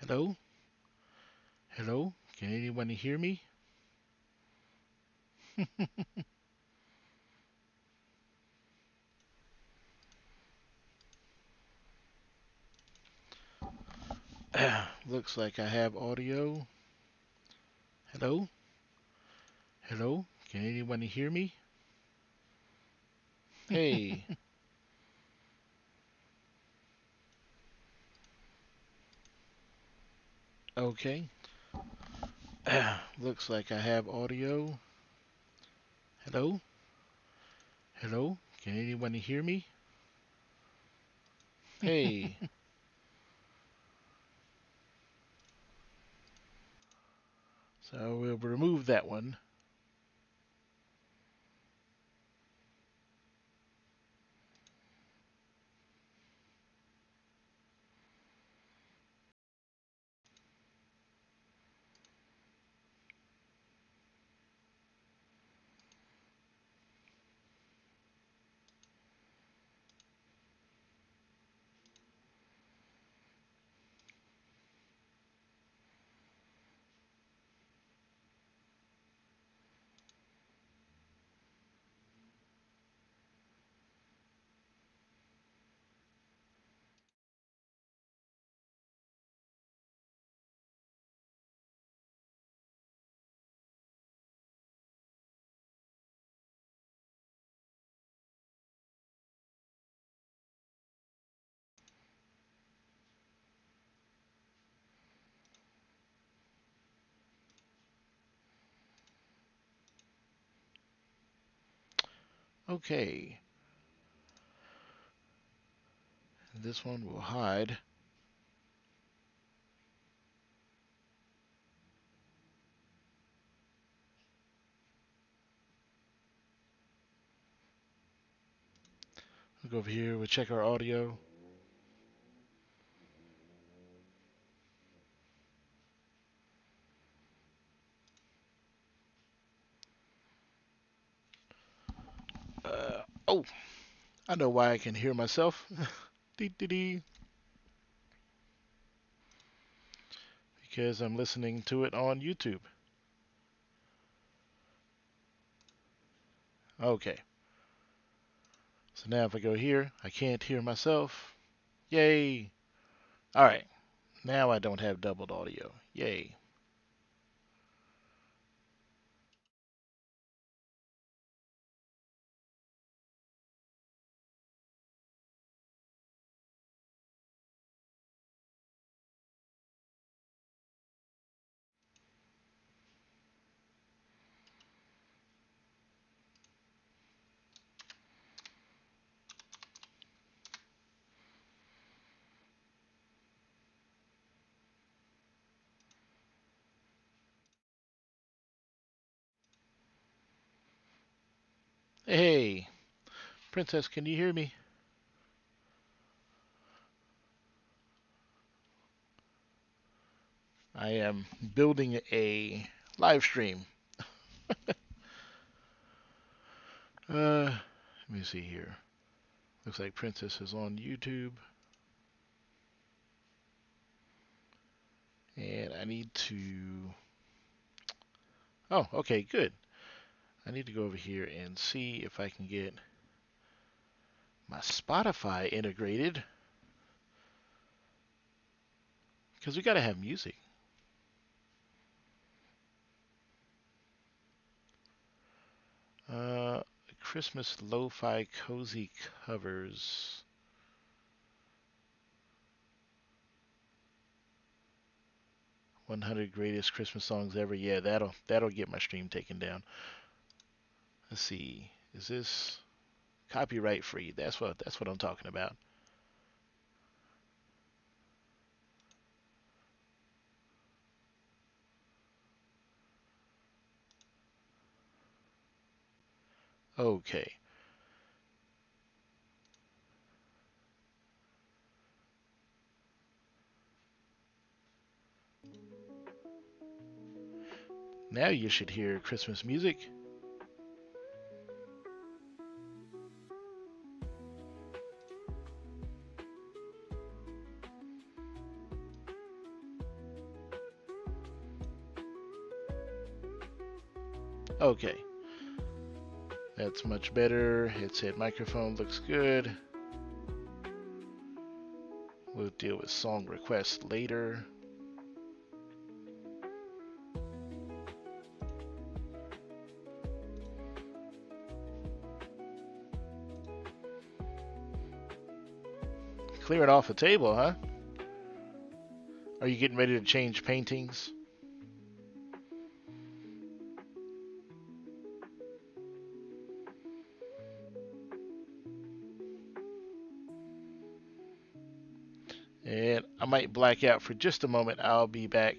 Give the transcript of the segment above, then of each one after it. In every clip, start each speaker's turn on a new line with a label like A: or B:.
A: Hello? Hello? Can anyone hear me? Looks like I have audio. Hello? Hello? Can anyone hear me? Hey. Okay. Looks like I have audio. Hello? Hello? Can anyone hear me? Hey. So we'll remove that one. Okay. This one will hide. We'll go over here. We'll check our audio. Oh, I know why I can hear myself. Dee dee dee. Because I'm listening to it on YouTube. Okay. So now if I go here, I can't hear myself. Yay. Alright. Now I don't have doubled audio. Yay. Hey, Princess, can you hear me? I am building a live stream. Let me see here. Looks like Princess is on YouTube. And I need to. Oh, okay, good. I need to go over here and see if I can get my Spotify integrated. Because we gotta have music. Uh, Christmas lo-fi cozy covers. 100 greatest Christmas songs ever. Yeah, that'll get my stream taken down. Let's see. Is this copyright free? That's what I'm talking about. Okay. Now you should hear Christmas music. Okay, that's much better. Headset microphone looks good. We'll deal with song requests later. Clearing off a table, huh? Are you getting ready to change paintings? And I might black out for just a moment. I'll be back.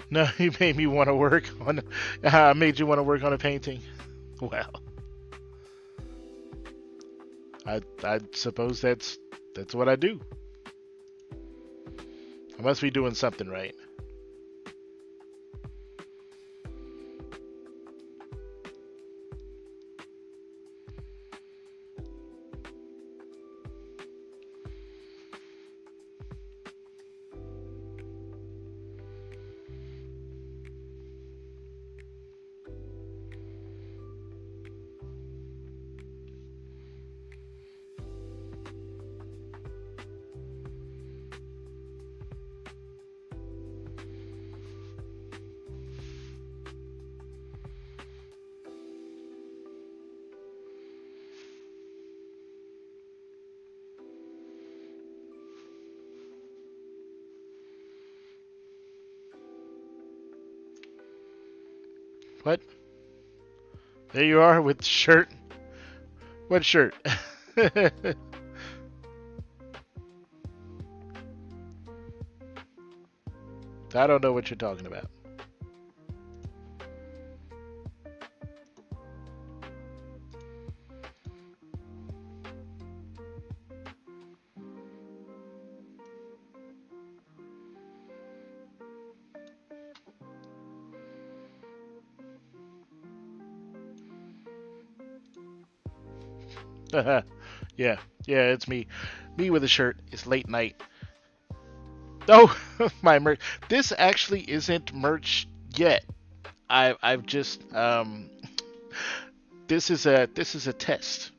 A: No, you made me want to work on. Made you want to work on a painting. Well, I suppose that's what I do. I must be doing something right. What? There you are with the shirt. What shirt? I don't know what you're talking about. Yeah, yeah, it's me. Me with a shirt. It's late night. Oh, my merch. This actually isn't merch yet. I've just this is a test.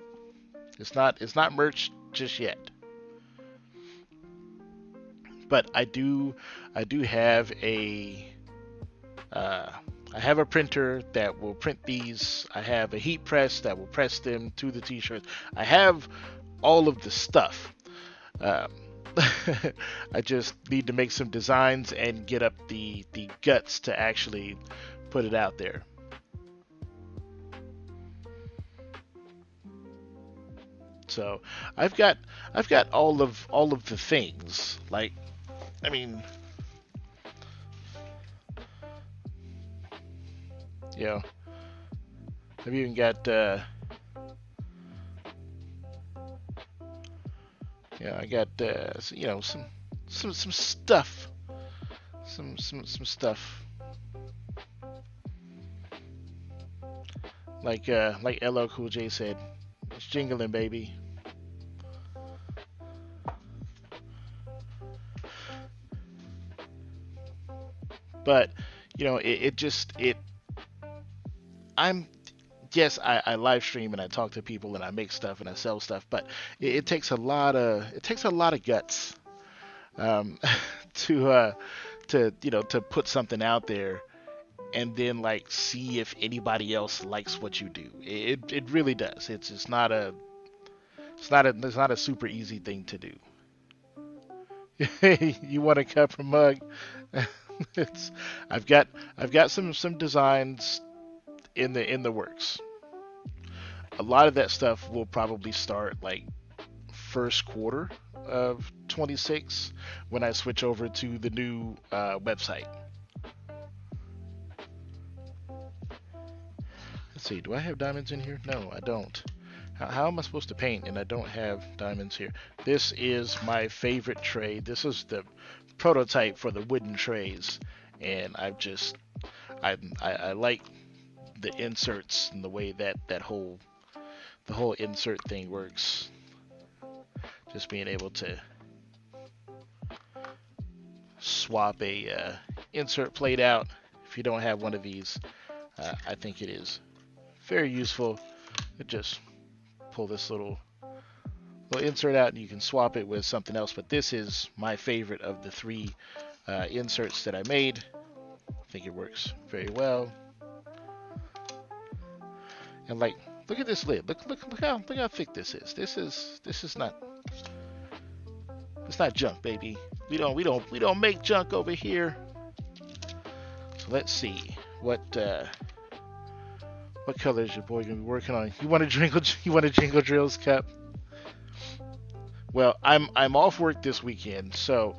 A: It's not merch just yet. But I do have a uh, I have a printer that will print these. I have a heat press that will press them to the t-shirts. I have all of the stuff. Um, I just need to make some designs and get up the guts to actually put it out there. So I've got all of the things. Like, I mean, you know, I've even got I got some stuff, some stuff like LL Cool J said, it's jingling, baby. But it just it I'm yes, I live stream and I talk to people and I make stuff and I sell stuff, but it takes a lot of guts um, to to put something out there and then like see if anybody else likes what you do. It really does. It's not a it's not a super easy thing to do. You want a cup or mug? it's I've got some designs in the works. A lot of that stuff will probably start like first quarter of 26 when I switch over to the new website. Let's see, do I have diamonds in here? No, I don't. How am I supposed to paint and I don't have diamonds here? This is my favorite tray. This is the prototype for the wooden trays, and I like the inserts and the way that the whole insert thing works. Just being able to swap a insert plate out if you don't have one of these. I think it is very useful. It just pull this little insert out and you can swap it with something else. But this is my favorite of the three inserts that I made. I think it works very well. And like, look at this lid. Look how thick this is. This is not. It's not junk, baby. We don't make junk over here. So let's see what color is your boy gonna be working on? You want a Jingle Drills cup? Well, I'm off work this weekend, so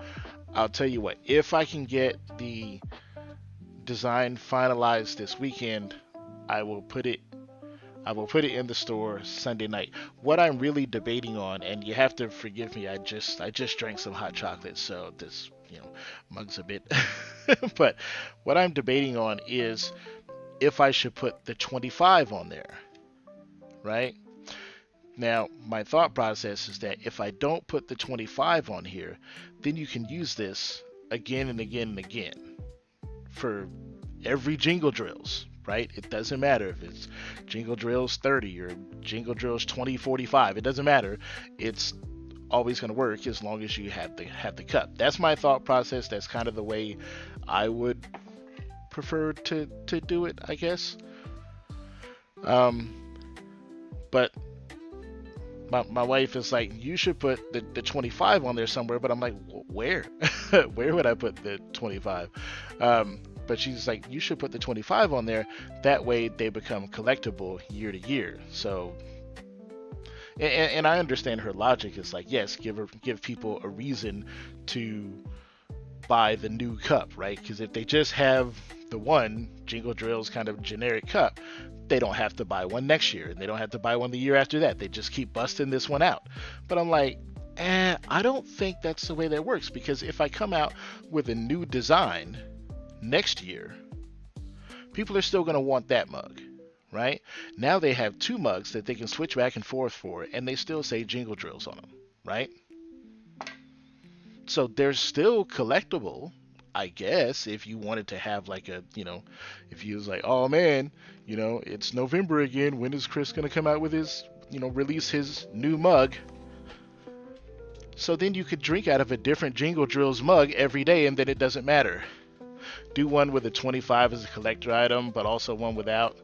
A: I'll tell you what. If I can get the design finalized this weekend, I will put it in the store Sunday night. What I'm really debating on, and you have to forgive me, I just drank some hot chocolate, so this mug's a bit. But what I'm debating on is if I should put the 25 on there, right? Now, my thought process is that if I don't put the 25 on here, then you can use this again and again and again for every Jingle Drills, right? It doesn't matter if it's Jingle Drills 30 or Jingle Drills 2045. It doesn't matter. It's always going to work as long as you have the cup. That's my thought process. That's kind of the way I would prefer to do it, I guess. But my wife is like, you should put the 25 on there somewhere. But I'm like, where? Where would I put the 25? But she's like, you should put the 25 on there. That way they become collectible year to year. So, and I understand her logic. Is like, yes, give people a reason to buy the new cup, right? Because if they just have the one Jingle Drills kind of generic cup, they don't have to buy one next year, and they don't have to buy one the year after that. They just keep busting this one out. But I'm like, I don't think that's the way that works, because if I come out with a new design next year, people are still going to want that mug, right? Now they have two mugs that they can switch back and forth for, and they still say Jingle Drills on them, right? So they're still collectible, I guess, if you wanted to have like a, if you was like, oh man, it's November again. When is Chris going to come out with his, release his new mug? So then you could drink out of a different Jingle Drills mug every day, and then it doesn't matter. Do one with a 25 as a collector item, but also one without.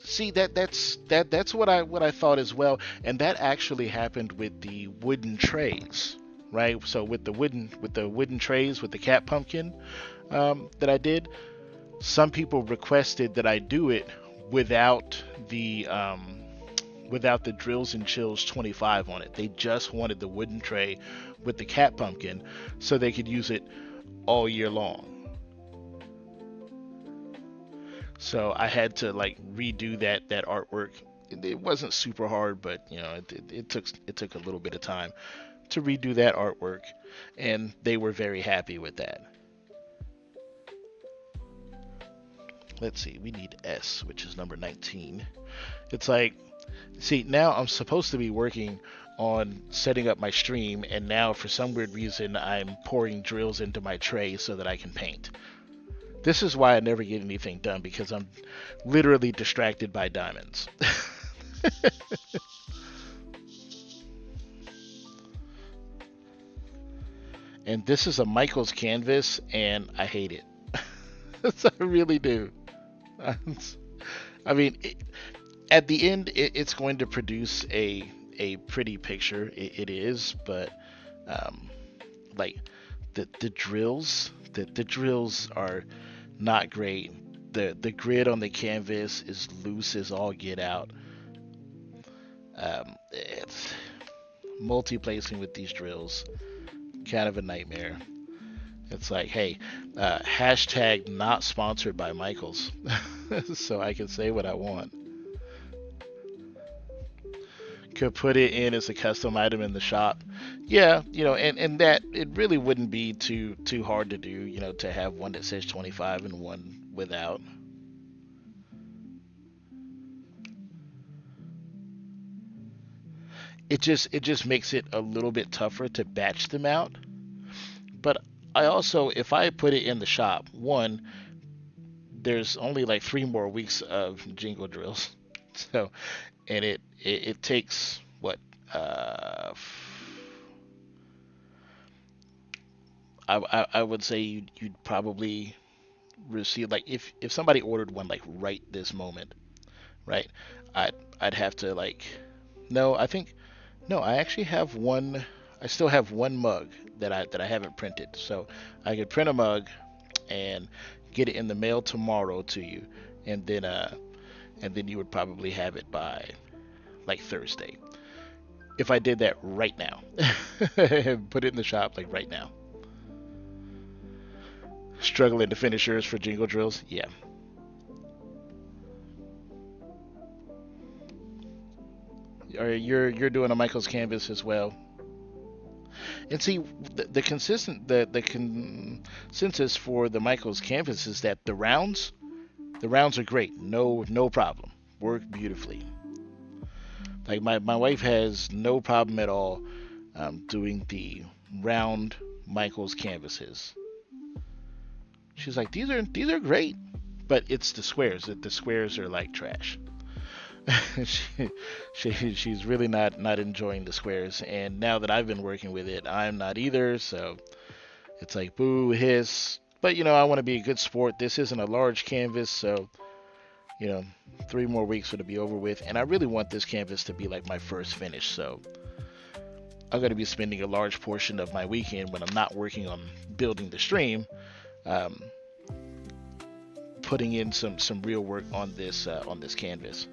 A: See, that's what I thought as well, and that actually happened with the wooden trays. Right, so with the wooden trays with the cat pumpkin that I did, some people requested that I do it without the Drills and Chills 25 on it. They just wanted the wooden tray with the cat pumpkin so they could use it all year long. So I had to like redo that artwork. It wasn't super hard, but it took a little bit of time to redo that artwork, and they were very happy with that. Let's see, we need S, which is number 19. It's like, see, now I'm supposed to be working on setting up my stream, and now for some weird reason I'm pouring drills into my tray so that I can paint. This is why I never get anything done, because I'm literally distracted by diamonds. And this is a Michaels canvas, and I hate it. I really do. I mean, at the end, it's going to produce a pretty picture. It is, but um, like the drills, the drills are not great. The grid on the canvas is loose as all get out. It's multi-placing with these drills, kind of a nightmare. It's like, hey, hashtag not sponsored by Michaels, so I can say what I want. Could put it in as a custom item in the shop. Yeah, and that it really wouldn't be too hard to do, to have one that says 25 and one without. It just makes it a little bit tougher to batch them out. But I also, if I put it in the shop, one, there's only like 3 more weeks of jingle drills, so and it takes what, uh, I would say you'd probably receive, like, if somebody ordered one like right this moment, right? I'd have to, like, no, I think, no, I actually have one. I still have one mug that I haven't printed, so I could print a mug and get it in the mail tomorrow to you, and then you would probably have it by like Thursday. If I did that right now, put it in the shop like right now. Struggling to finish yours for jingle drills, yeah. Or you're doing a Michael's canvas as well. And see, the consensus for the Michaels canvas is that the rounds are great, no problem, work beautifully. Like my wife has no problem at all doing the round Michaels canvases. She's like, these are great, but it's the squares. The squares are like trash. she, she's really not enjoying the squares, and now that I've been working with it, I'm not either. So it's like boo hiss. But I want to be a good sport. This isn't a large canvas, so you know 3 more weeks it'll be over with, and I really want this canvas to be like my first finish. So I'm going to be spending a large portion of my weekend when I'm not working on building the stream, um, putting in some real work on this canvas.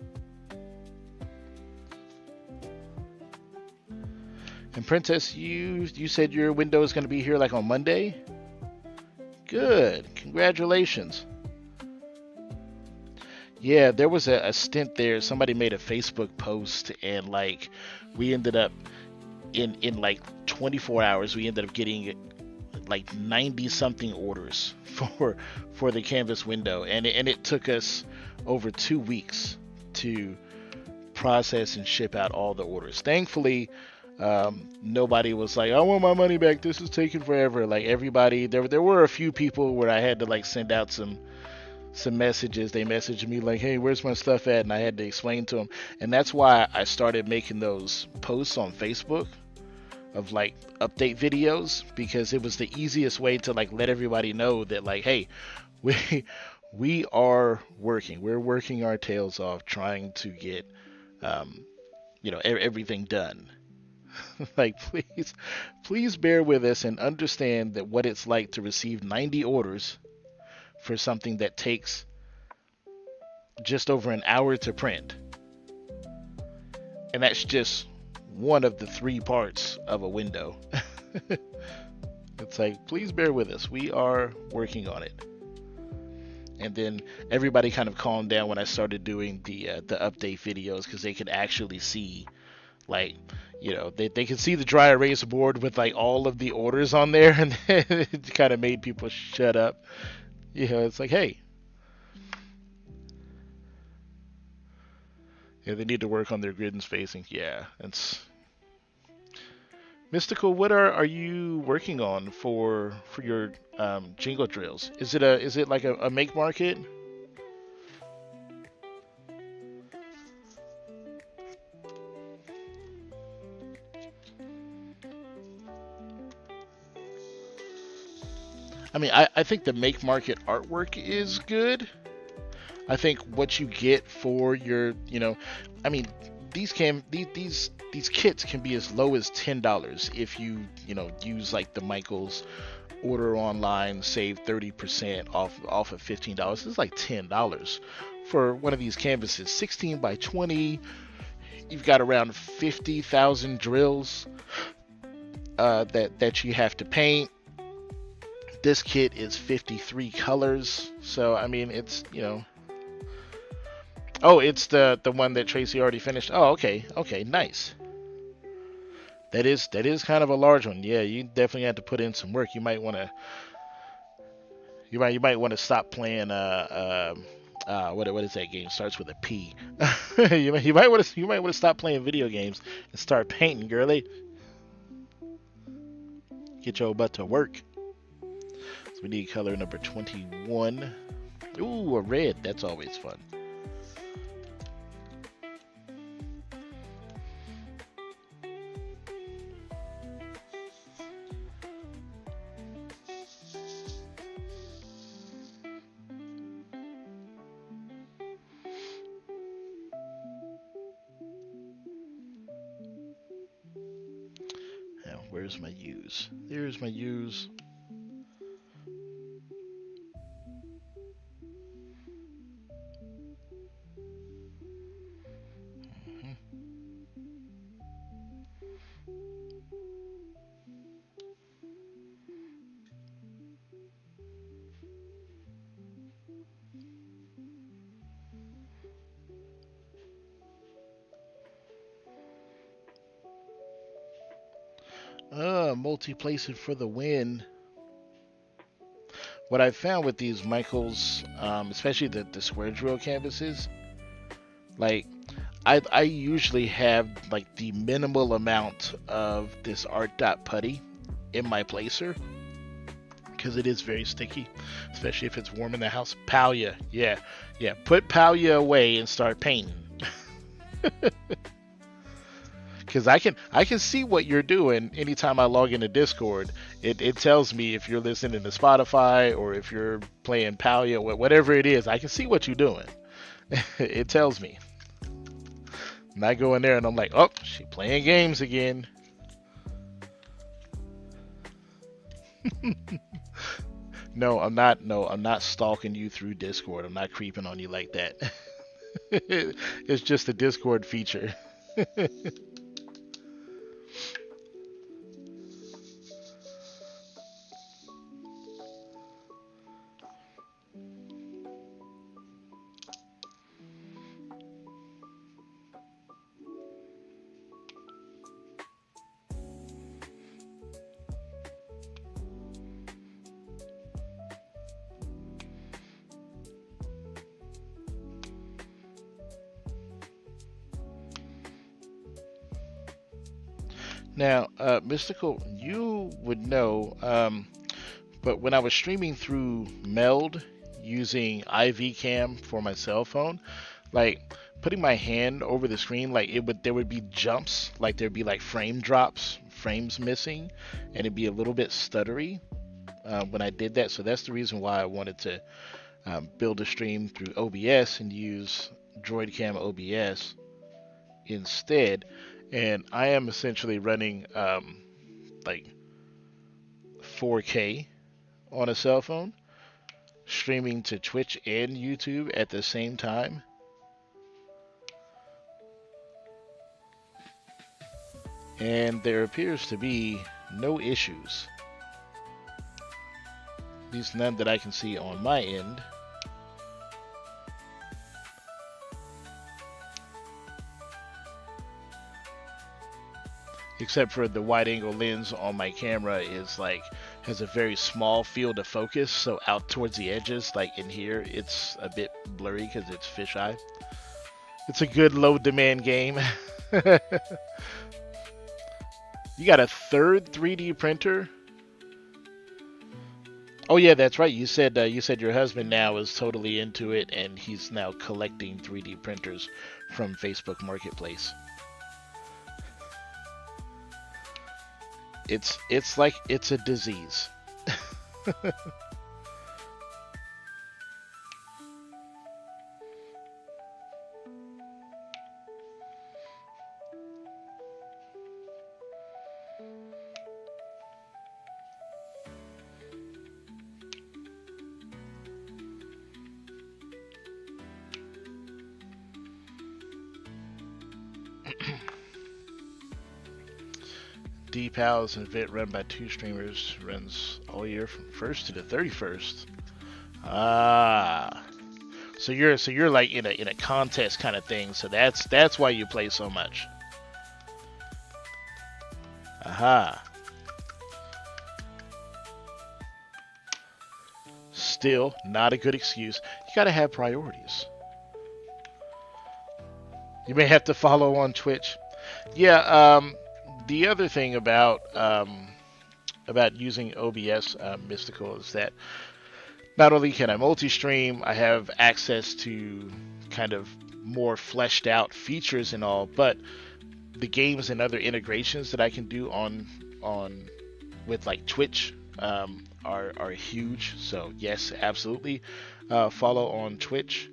A: And Princess, you said your window is going to be here like on Monday. Good, congratulations. Yeah, there was a stint there. Somebody made a Facebook post, and like we ended up in like 24 hours, we ended up getting like 90 something orders for the canvas window, and it took us over 2 weeks to process and ship out all the orders. Thankfully, nobody was like, "I want my money back. This is taking forever." Like everybody, there were a few people where I had to like send out some messages. They messaged me like, "Hey, where's my stuff at?" And I had to explain to them. And that's why I started making those posts on Facebook of like update videos, because it was the easiest way to like let everybody know that, like, hey, we we are working. We're working our tails off trying to get um, everything done. Like, please bear with us and understand that what it's like to receive 90 orders for something that takes just over an hour to print. And that's just one of the three parts of a window. It's like, please bear with us. We are working on it. And then everybody kind of calmed down when I started doing the update videos, because they could actually see, like, they could see the dry erase board with like all of the orders on there, and it kind of made people shut up. It's like, hey, yeah, they need to work on their grid and spacing. Yeah, it's Mystical. What are you working on for your jingle drills? Is it like a make market? I mean, I think the make market artwork is good. I think what you get for your, I mean, these kits can be as low as $10 if you use like the Michaels order online, save 30% off of $15. It's like $10 for one of these canvases, 16 by 20. You've got around 50,000 drills that you have to paint. This kit is 53 colors, so I mean it's. Oh, it's the one that Tracy already finished. Oh, okay, nice. That is kind of a large one. Yeah, you definitely have to put in some work. You might want to stop playing what is that game? Starts with a P. You might want to stop playing video games and start painting, girly. Get your butt to work. So we need color number 21. Ooh, a red. That's always fun. Now, where's my use? There's my use. Multi-placing for the win. What I found with these Michaels, especially the square drill canvases, like I usually have like the minimal amount of this art dot putty in my placer because it is very sticky, especially if it's warm in the house. Palya, yeah, put Palya away and start painting. Because I can see what you're doing anytime I log into Discord. It tells me if you're listening to Spotify or if you're playing Palya, whatever it is. I can see what you're doing. It tells me. And I go in there and I'm like, oh, she playing games again. No, I'm not. No, I'm not stalking you through Discord. I'm not creeping on you like that. It's just a Discord feature. Now, Mystical, you would know, but when I was streaming through Meld using IV Cam for my cell phone, like putting my hand over the screen, like there would be jumps, like there'd be like frame drops, frames missing, and it'd be a little bit stuttery when I did that. So that's the reason why I wanted to build a stream through OBS and use DroidCam OBS instead. And I am essentially running like 4K on a cell phone, streaming to Twitch and YouTube at the same time. And there appears to be no issues. At least none that I can see on my end. Except for the wide angle lens on my camera has a very small field of focus, so out towards the edges, like in here, it's a bit blurry because it's fisheye. It's a good low demand game. You got a third 3D printer? Oh yeah, that's right. You said your husband now is totally into it, and he's now collecting 3D printers from Facebook Marketplace. It's like it's a disease. DPAL is an event run by two streamers. Runs all year from 1st to the 31st. Ah, so you're like in a contest kind of thing. So that's why you play so much. Aha. Still not a good excuse. You gotta have priorities. You may have to follow on Twitch. Yeah. The other thing about using OBS Mystical is that not only can I multi-stream, I have access to kind of more fleshed out features and all, but the games and other integrations that I can do on with like Twitch are huge. So yes, absolutely, follow on Twitch.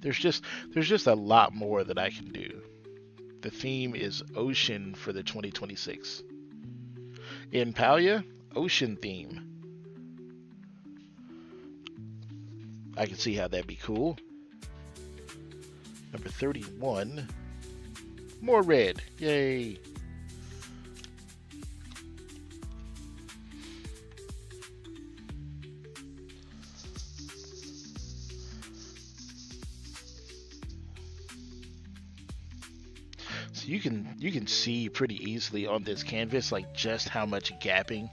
A: There's just a lot more that I can do. The theme is ocean for the 2026. In Palia, ocean theme. I can see how that'd be cool. Number 31. More red. Yay. So you can see pretty easily on this canvas like just how much gapping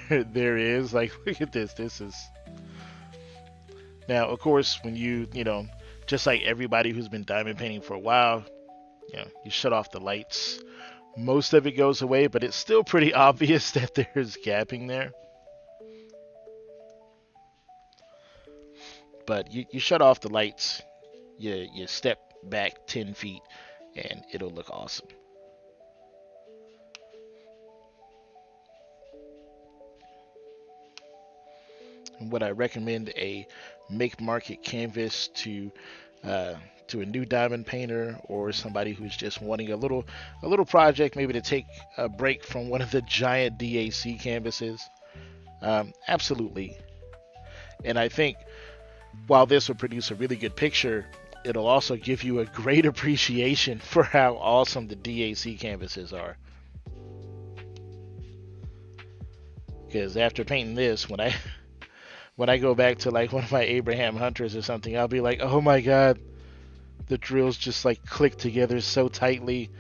A: there is. Like look at this. This is now of course when you just like everybody who's been diamond painting for a while, you shut off the lights. Most of it goes away, but it's still pretty obvious that there's gapping there. But you shut off the lights, you step back 10 feet, and it'll look awesome. And what I recommend a make market canvas to a new diamond painter or somebody who's just wanting a little project, maybe to take a break from one of the giant DAC canvases. Absolutely. And I think while this will produce a really good picture, it'll also give you a great appreciation for how awesome the DAC canvases are. Because after painting this, when I go back to like one of my Abraham Hunters or something, I'll be like, oh my god, the drills just like click together so tightly.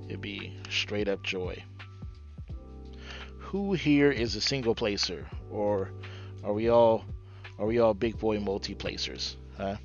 A: It'd be straight up joy. Who here is a single placer, or are we all big boy multi placers? Huh?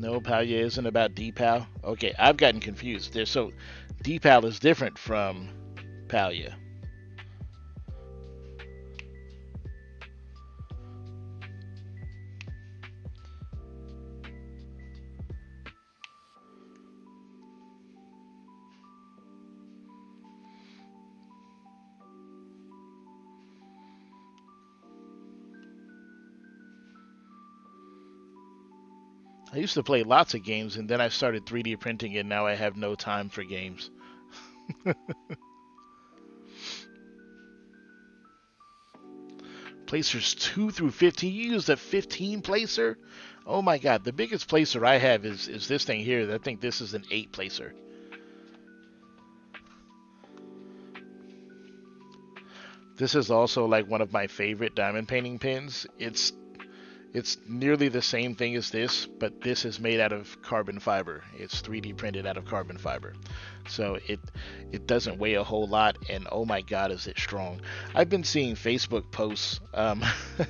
A: No, Palia isn't about DPAL. Okay, I've gotten confused. So DPAL is different from Palia. I used to play lots of games, and then I started 3D printing, and now I have no time for games. Placers 2 through 15. You used a 15 placer? Oh my god, the biggest placer I have is this thing here. I think this is an 8 placer. This is also like one of my favorite diamond painting pens. It's nearly the same thing as this, but this is made out of carbon fiber. It's 3D printed out of carbon fiber. So it doesn't weigh a whole lot, and oh my god, is it strong. I've been seeing Facebook posts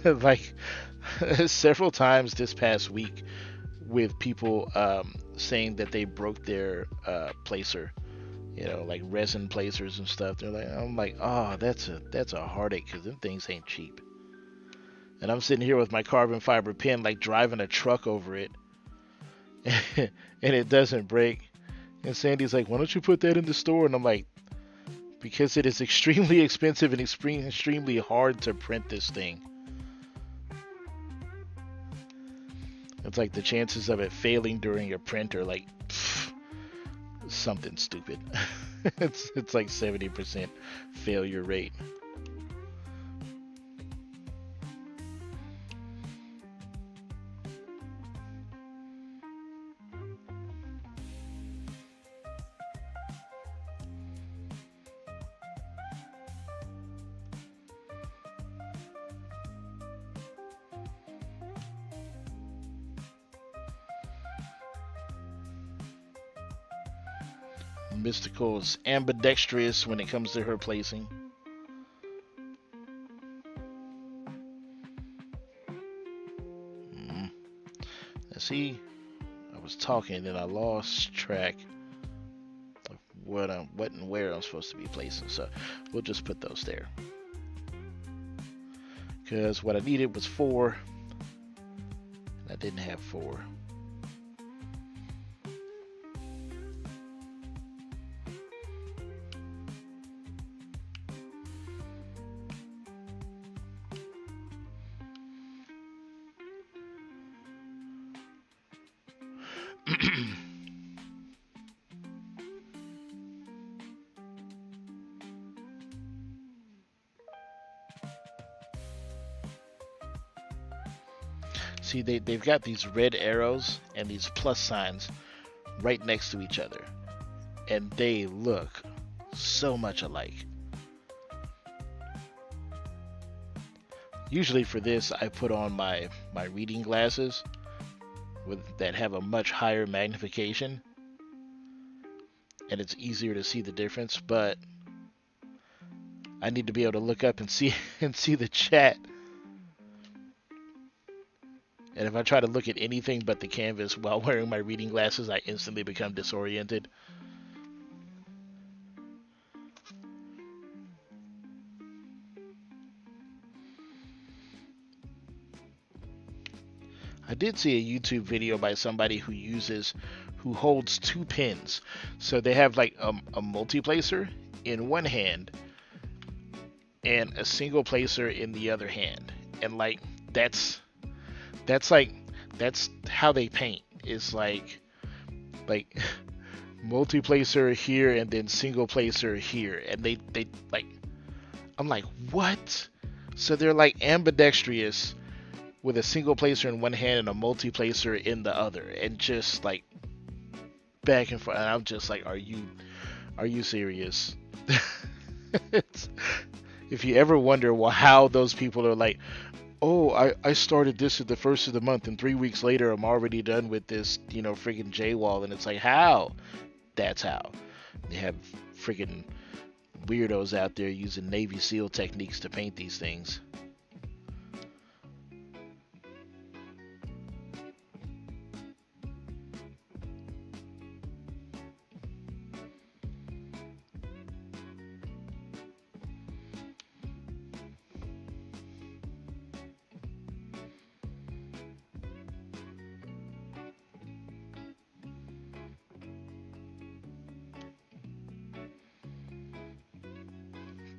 A: like several times this past week with people saying that they broke their placer, like resin placers and stuff. They're like, I'm like, oh, that's a heartache because them things ain't cheap. And I'm sitting here with my carbon fiber pen, like driving a truck over it, and it doesn't break. And Sandy's like, why don't you put that in the store? And I'm like, because it is extremely expensive and extremely hard to print this thing. It's like the chances of it failing during a print are like something stupid. It's like 70% failure rate. Mystical's ambidextrous when it comes to her placing. See, I was talking and then I lost track of what and where I'm supposed to be placing. So we'll just put those there. Because what I needed was 4. And I didn't have 4. See, they've got these red arrows and these plus signs right next to each other. And they look so much alike. Usually for this, I put on my reading glasses that have a much higher magnification. And it's easier to see the difference, but I need to be able to look up and see the chat. And if I try to look at anything but the canvas while wearing my reading glasses, I instantly become disoriented. I did see a YouTube video by somebody who holds 2 pens. So they have like a multi-placer in one hand and a single placer in the other hand. And like that's how they paint. It's like multi-placer here and then single placer here, and they like, I'm like, what? So they're like ambidextrous with a single placer in one hand and a multi-placer in the other, and just like back and forth. And I'm just like, are you serious? If you ever wonder how those people are like, oh, I started this at the first of the month, and 3 weeks later I'm already done with this, friggin' J-wall, and it's like, how? That's how. They have friggin' weirdos out there using Navy SEAL techniques to paint these things.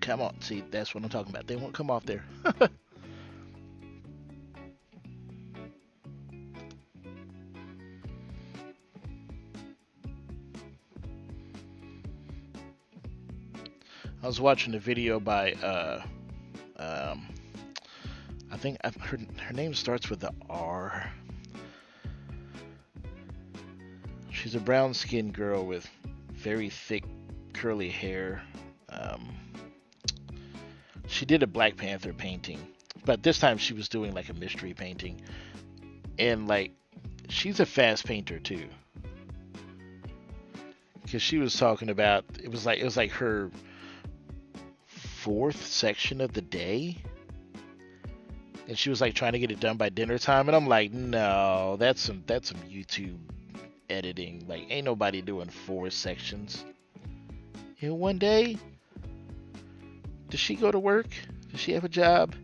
A: Come on, see, that's what I'm talking about. They won't come off there. I was watching a video by I think her name starts with the R. She's a brown skinned girl with very thick curly hair. She did a Black Panther painting, but this time she was doing like a mystery painting. And like, she's a fast painter too, because she was talking about it was like her fourth section of the day, and she was like trying to get it done by dinner time, and I'm like, no, that's some YouTube editing. Like, ain't nobody doing four sections in one day. Does she go to work? Does she have a job?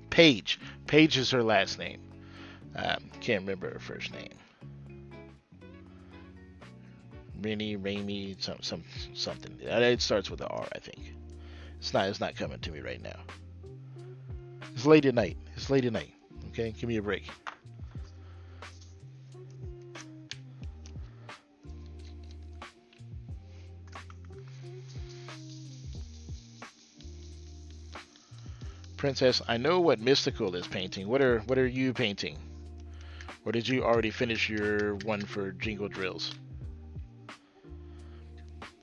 A: Paige. Paige is her last name. Can't remember her first name. Rennie, Raimi, something. It starts with an R, I think. It's not coming to me right now. It's late at night. It's late at night. Okay, give me a break. Princess, I know what Mystical is painting. What are you painting? Or did you already finish your one for Jingle Drills?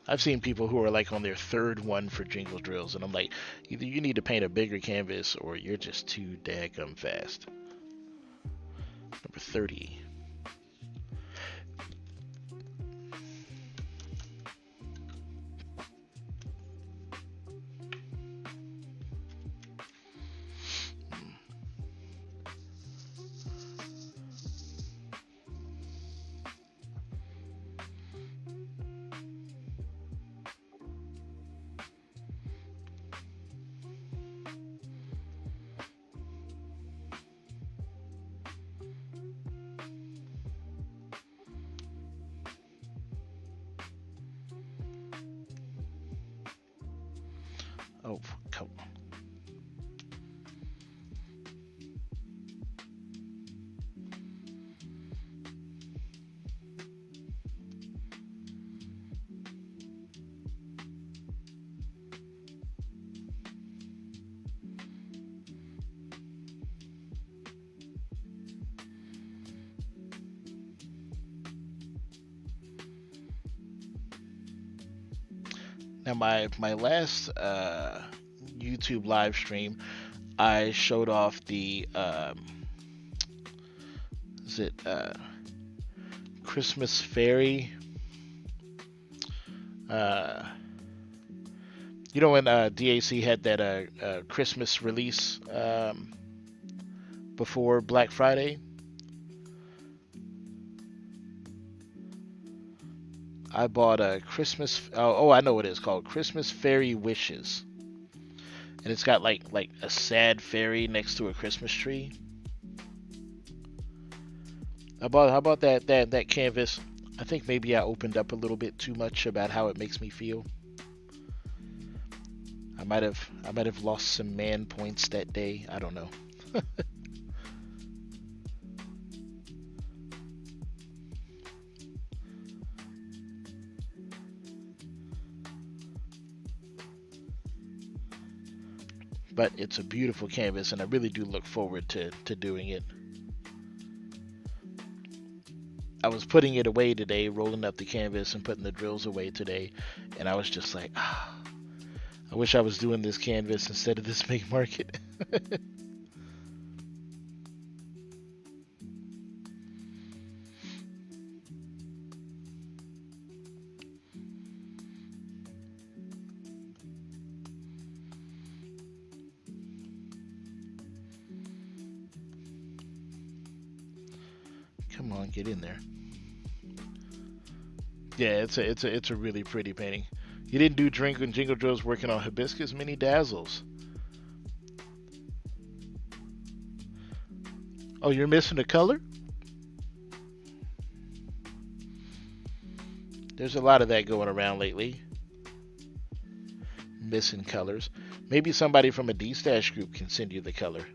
A: I've seen people who are like on their third one for Jingle Drills, and I'm like, either you need to paint a bigger canvas or you're just too daggum fast. Number 30. Oh, come on. Now my last YouTube live stream, I showed off the is it Christmas Fairy. Uh, when DAC had that Christmas release before Black Friday, I bought a Christmas. Oh, I know what it's called. Christmas Fairy Wishes, and it's got like a sad fairy next to a Christmas tree. How about that canvas? I think maybe I opened up a little bit too much about how it makes me feel. I might have lost some man points that day. I don't know. But it's a beautiful canvas, and I really do look forward to doing it. I was putting it away today, rolling up the canvas and putting the drills away today, and I was just like, ah, I wish I was doing this canvas instead of this make market. Come on, get in there. Yeah, it's a really pretty painting. You didn't do drink and jingle drills working on hibiscus mini dazzles. Oh, you're missing the color? There's a lot of that going around lately. Missing colors. Maybe somebody from a D-Stash group can send you the color.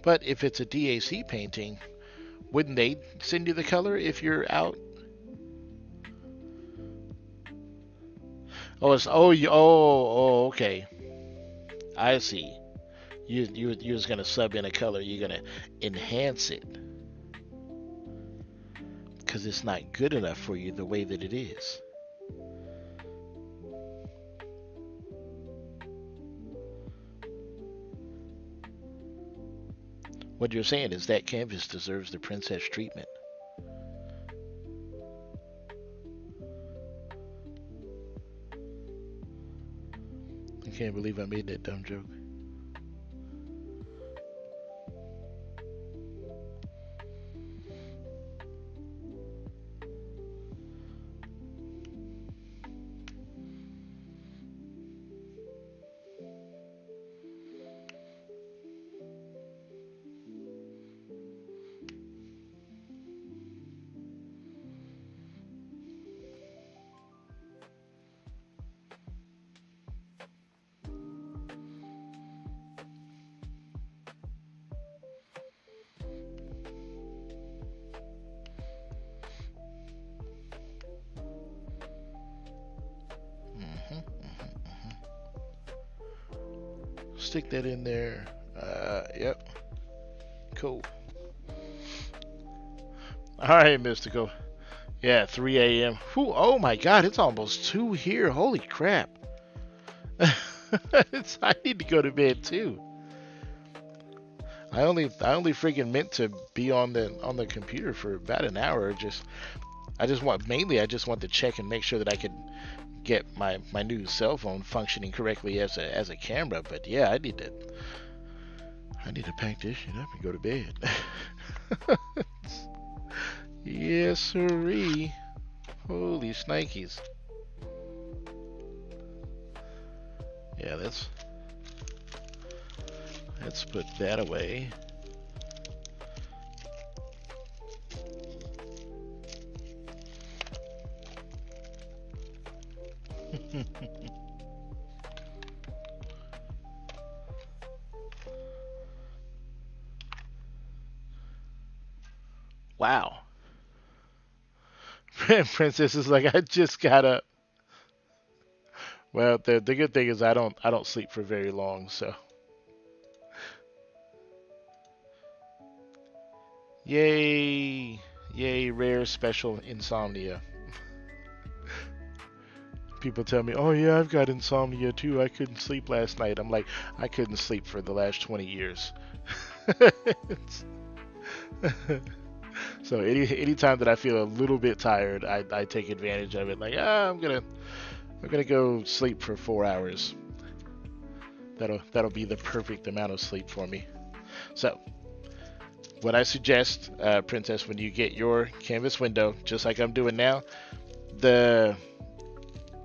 A: But if it's a DAC painting, wouldn't they send you the color if you're out? Oh, it's okay. I see. You're just gonna sub in a color. You're gonna enhance it because it's not good enough for you the way that it is. What you're saying is that canvas deserves the princess treatment. I can't believe I made that dumb joke. Mm-hmm. Stick that in there. Yep. Cool. All right, Mystical. Yeah, 3 a.m. Whew, oh my God, it's almost 2 here. Holy crap. I need to go to bed too. I only freaking meant to be on the computer for about an hour. I just want to check and make sure that I could get my new cell phone functioning correctly as a camera. But yeah, I need to pack this shit up and go to bed. Yes, sirree. Holy shnikes. Yeah, let's put that away. Wow. Princess is like, I just got up. Well, the good thing is I don't sleep for very long, so yay, yay, rare special insomnia. People tell me, "Oh yeah, I've got insomnia too. I couldn't sleep last night." I'm like, I couldn't sleep for the last 20 years. So anytime that I feel a little bit tired, I take advantage of it. Like, I'm gonna go sleep for 4 hours. That'll be the perfect amount of sleep for me. So what I suggest, Princess, when you get your canvas window, just like I'm doing now, the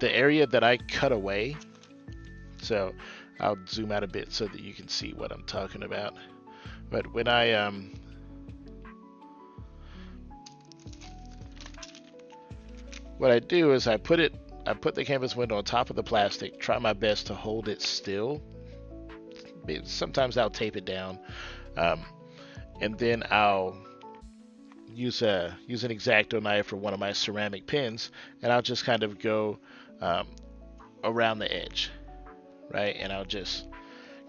A: area that I cut away. So I'll zoom out a bit so that you can see what I'm talking about. But when what I do is I put the canvas window on top of the plastic, try my best to hold it still. Sometimes I'll tape it down, and then I'll use an X-Acto knife or one of my ceramic pins, and I'll just kind of go um, around the edge, right? And I'll just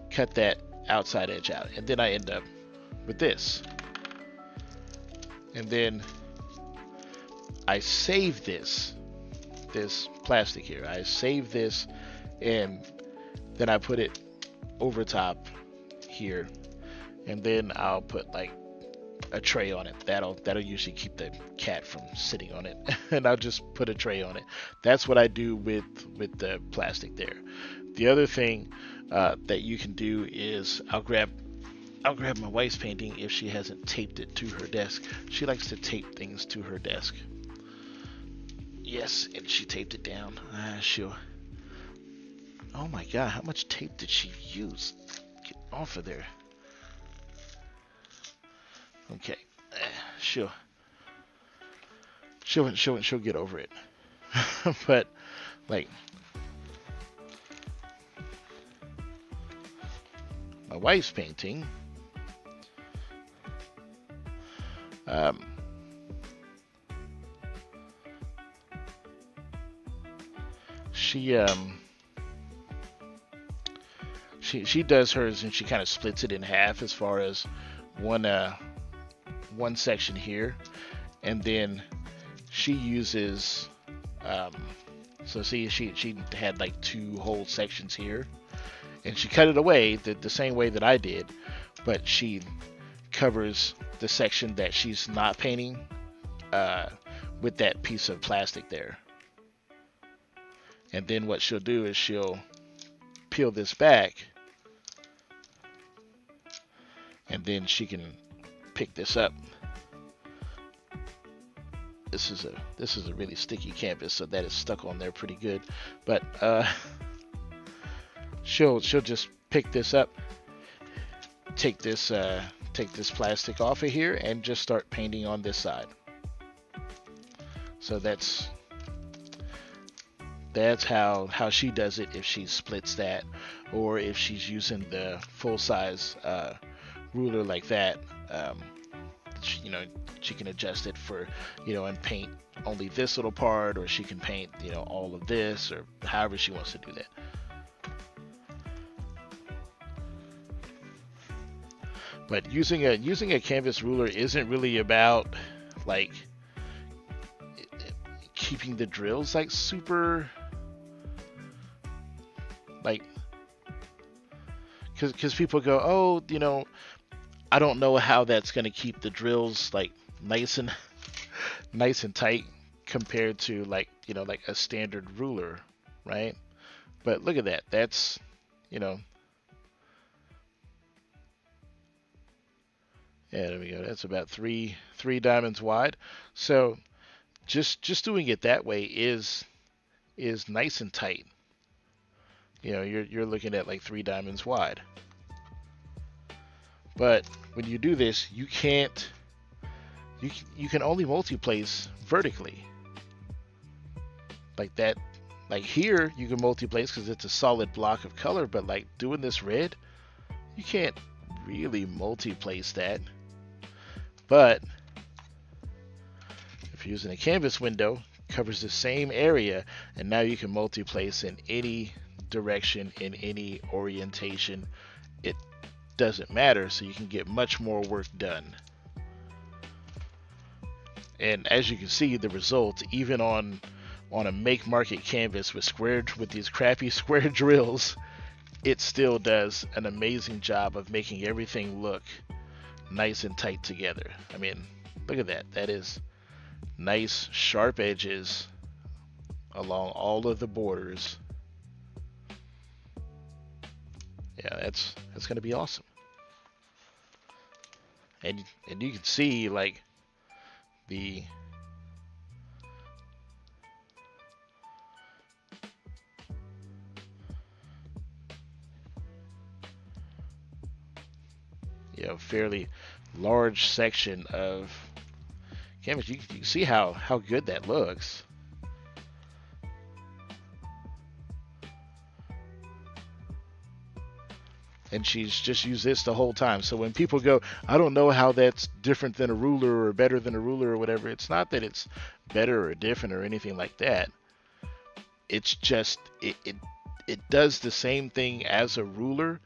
A: cut that outside edge out, and then I end up with this. And then I save this plastic here. I save this, and then I put it over top here, and then I'll put like a tray on it. That'll usually keep the cat from sitting on it, and I'll just put a tray on it. That's what I do with the plastic there. The other thing that you can do is I'll grab my wife's painting if she hasn't taped it to her desk. She likes to tape things to her desk. Yes, and she taped it down. She'll. Oh my God, how much tape did she use? Get off of there. Okay, she'll get over it. But like my wife's painting, Um, she she does hers and she kind of splits it in half as far as one one section here, and then she uses so see she had like two whole sections here, and she cut it away the same way that I did, but she covers the section that she's not painting uh, with that piece of plastic there. And then what she'll do is she'll peel this back, and then she can pick this up. This is a really sticky canvas, so that is stuck on there pretty good. But she'll just pick this up, take this plastic off of here, and just start painting on this side. So that's how she does it if she splits that, or if she's using the full size ruler like that. She can adjust it for, and paint only this little part, or she can paint, all of this, or however she wants to do that. But using a canvas ruler isn't really about like keeping the drills like super like, because people go, oh, I don't know how that's going to keep the drills like nice and tight compared to like like a standard ruler, right? But look at that. That's yeah, there we go. That's about three diamonds wide. So just doing it that way is nice and tight. You're looking at like 3 diamonds wide. But when you do this, you can only multi-place vertically. Like that, like here you can multi-place because it's a solid block of color, but like doing this red, you can't really multi-place that. But if you're using a canvas window, it covers the same area, and now you can multi-place in any direction, in any orientation. It doesn't matter, so you can get much more work done. And as you can see, the result, even on a make market canvas with these crappy square drills, it still does an amazing job of making everything look nice and tight together. I mean, look at that. That is nice sharp edges along all of the borders. Yeah, that's gonna be awesome. And you can see like the fairly large section of canvas. You can see how good that looks. And she's just used this the whole time. So when people go, I don't know how that's different than a ruler or better than a ruler or whatever, it's not that it's better or different or anything like that. It's just it does the same thing as a ruler,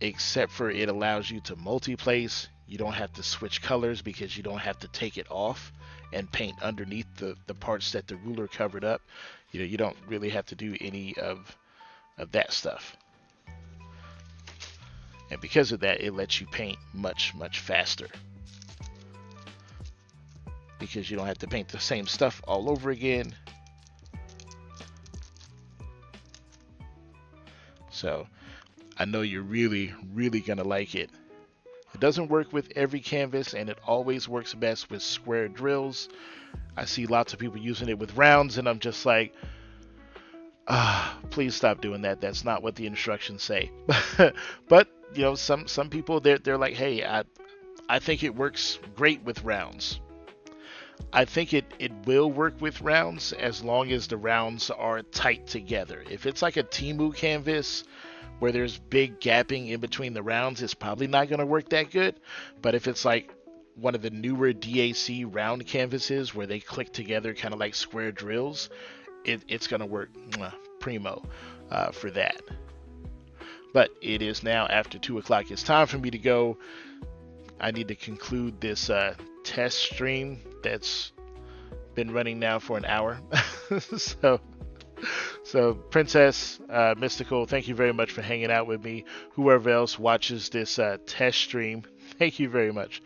A: except for it allows you to multi-place. You don't have to switch colors because you don't have to take it off and paint underneath the parts that the ruler covered up. You don't really have to do any of that stuff. And because of that, it lets you paint much faster, because you don't have to paint the same stuff all over again. So I know you're really gonna like it. It doesn't work with every canvas, and it always works best with square drills. I see lots of people using it with rounds, and I'm just like, please stop doing that. That's not what the instructions say. But some people they're like, hey, I think it works great with rounds. I think it will work with rounds as long as the rounds are tight together. If it's like a Temu canvas where there's big gapping in between the rounds, it's probably not going to work that good. But if it's like one of the newer DAC round canvases where they click together kind of like square drills, it's going to work primo for that. But it is now after 2 o'clock. It's time for me to go. I need to conclude this test stream that's been running now for an hour. So Princess, Mystical, thank you very much for hanging out with me. Whoever else watches this test stream, thank you very much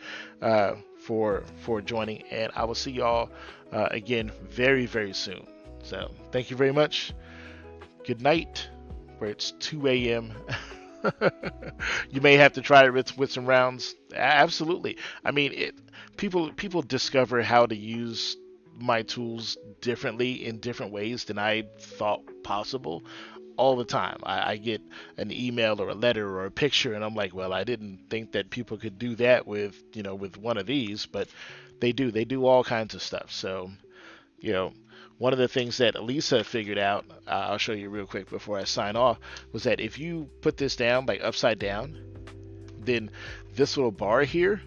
A: for joining, and I will see y'all again very, very soon. So thank you very much. Good night, where it's 2 a.m. You may have to try it with some rounds. Absolutely. I mean, people discover how to use my tools differently in different ways than I thought possible all the time. I get an email or a letter or a picture, and I'm like, well, I didn't think that people could do that with one of these, but they do. They do all kinds of stuff. So, one of the things that Elisa figured out, I'll show you real quick before I sign off, was that if you put this down like upside down, then this little bar here,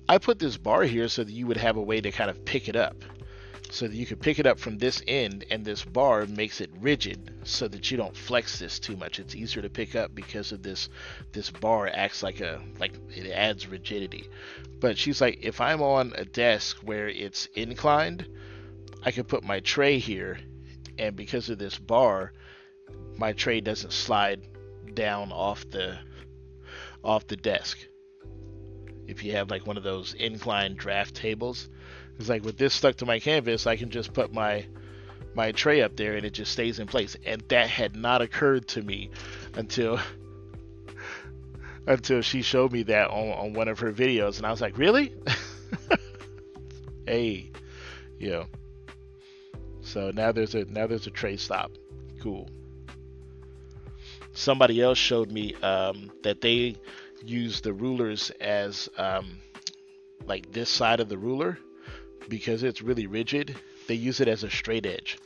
A: I put this bar here so that you would have a way to kind of pick it up. So that you could pick it up from this end, and this bar makes it rigid so that you don't flex this too much. It's easier to pick up because of this bar acts like it adds rigidity. But she's like, if I'm on a desk where it's inclined, I can put my tray here, and because of this bar, my tray doesn't slide down off the desk. If you have like one of those inclined draft tables, it's like with this stuck to my canvas, I can just put my tray up there and it just stays in place. And that had not occurred to me until she showed me that on one of her videos, and I was like, really? Hey, So now there's a tray stop. Cool. Somebody else showed me that they use the rulers as like this side of the ruler, because it's really rigid. They use it as a straight edge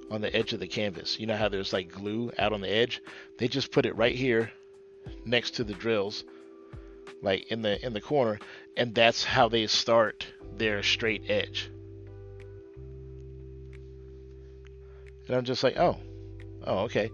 A: on the edge of the canvas. You know how there's like glue out on the edge? They just put it right here next to the drills, like in the corner, and that's how they start their straight edge. And I'm just like, oh, okay.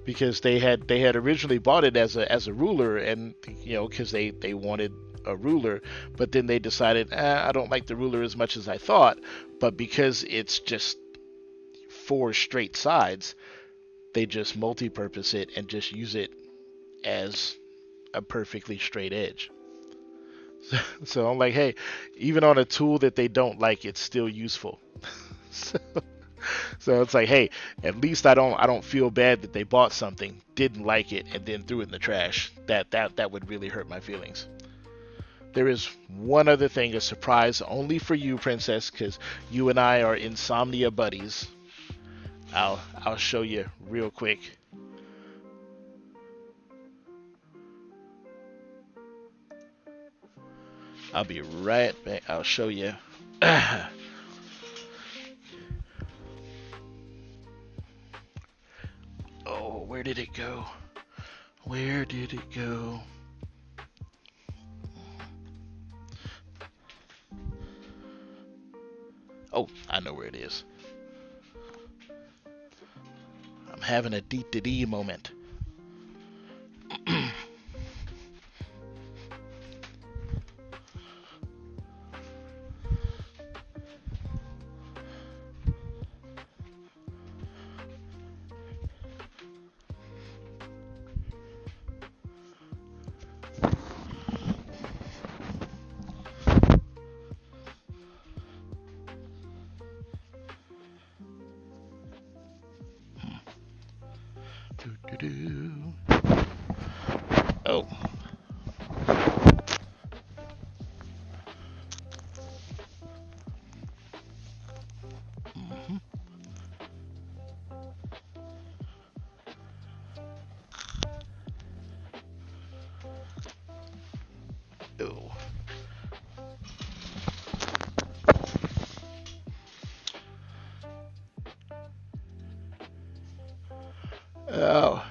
A: Because they had originally bought it as a ruler, and because they wanted a ruler, but then they decided, I don't like the ruler as much as I thought. But because it's just 4 straight sides, they just multi-purpose it and just use it as a perfectly straight edge. So I'm like, hey, even on a tool that they don't like, it's still useful. So it's like, hey, at least I don't feel bad that they bought something, didn't like it, and then threw it in the trash. That would really hurt my feelings. There is one other thing, a surprise only for you, Princess, because you and I are insomnia buddies. I'll show you real quick. I'll be right back. I'll show you. Oh, where did it go? Where did it go? Oh, I know where it is. I'm having a D moment. Oh. Oh. Oh.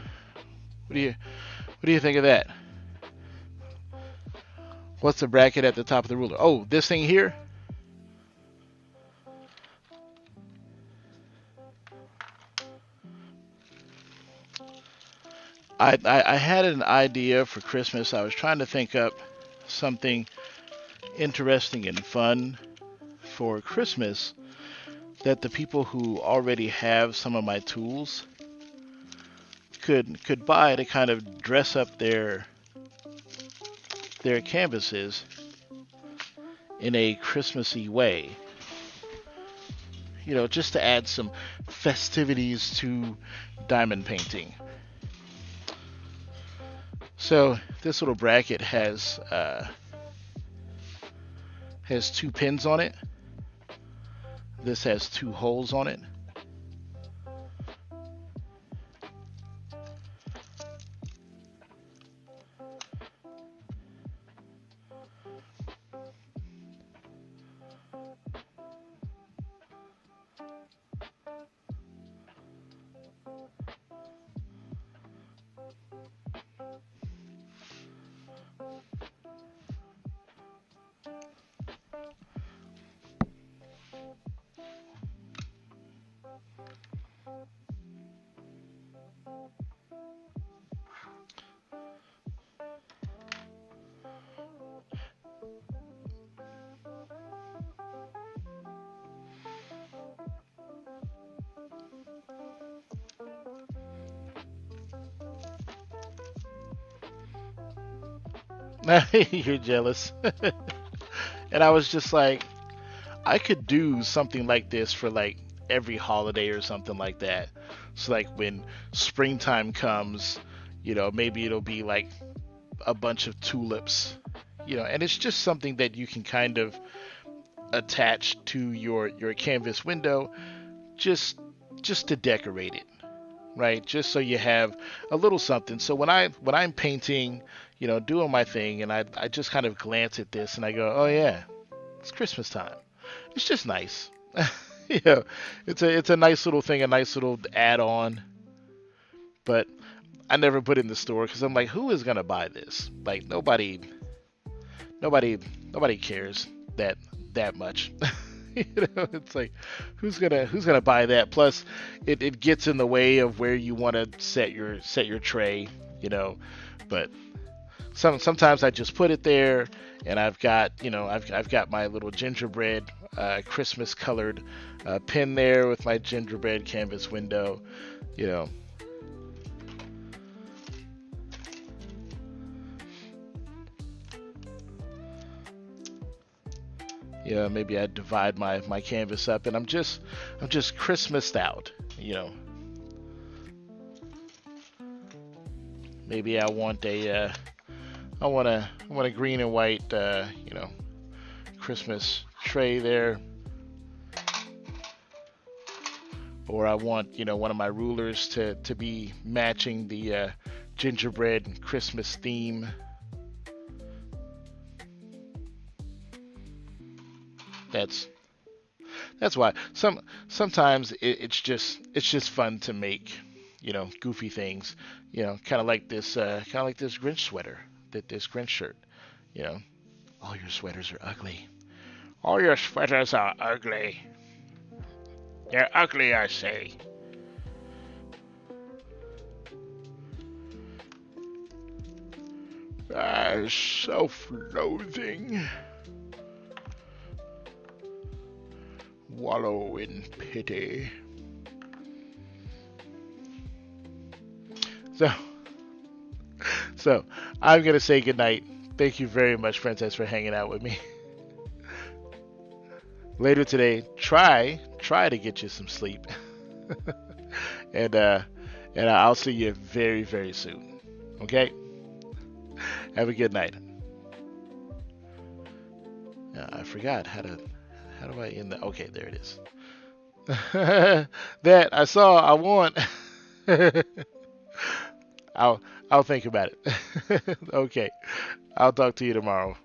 A: do you what do you think of that? What's the bracket at the top of the ruler? Oh, this thing here. I had an idea for Christmas. I was trying to think up something interesting and fun for Christmas that the people who already have some of my tools could buy to kind of dress up their canvases in a Christmassy way. You know, just to add some festivities to diamond painting. So this little bracket has two pins on it. This has two holes on it. You're jealous. And I was just like, I could do something like this for like every holiday or something like that. So like when springtime comes, maybe it'll be like a bunch of tulips, and it's just something that you can kind of attach to your canvas window just just to decorate it, right? Just so you have a little something. So when I'm painting, doing my thing, and I just kind of glance at this and I go, oh yeah, it's Christmas time. It's just nice. you know, it's a nice little thing, a nice little add-on. But I never put it in the store because I'm like, who is gonna buy this? Like nobody, nobody cares that much. It's like who's gonna buy that? Plus, it gets in the way of where you want to set your tray. But sometimes I just put it there, and I've got my little gingerbread Christmas colored pin there with my gingerbread canvas window. You know, yeah, maybe I divide my canvas up, and I'm just Christmased out. You know, maybe I want a green and white Christmas tray there, or I want one of my rulers to be matching the gingerbread Christmas theme. That's that's why sometimes it's just fun to make goofy things, kind of like this Grinch sweater, this Grinch shirt. you know all your sweaters are ugly. All your sweaters are ugly. They're ugly, I say. Self-loathing. Wallow in pity. So, so I'm gonna say goodnight. Thank you very much, Princess, for hanging out with me. Later today, try to get you some sleep, and I'll see you very very soon. Okay, have a good night. I forgot how do I end that? Okay, there it is. That I saw. I want. I'll I'll think about it. Okay, I'll talk to you tomorrow.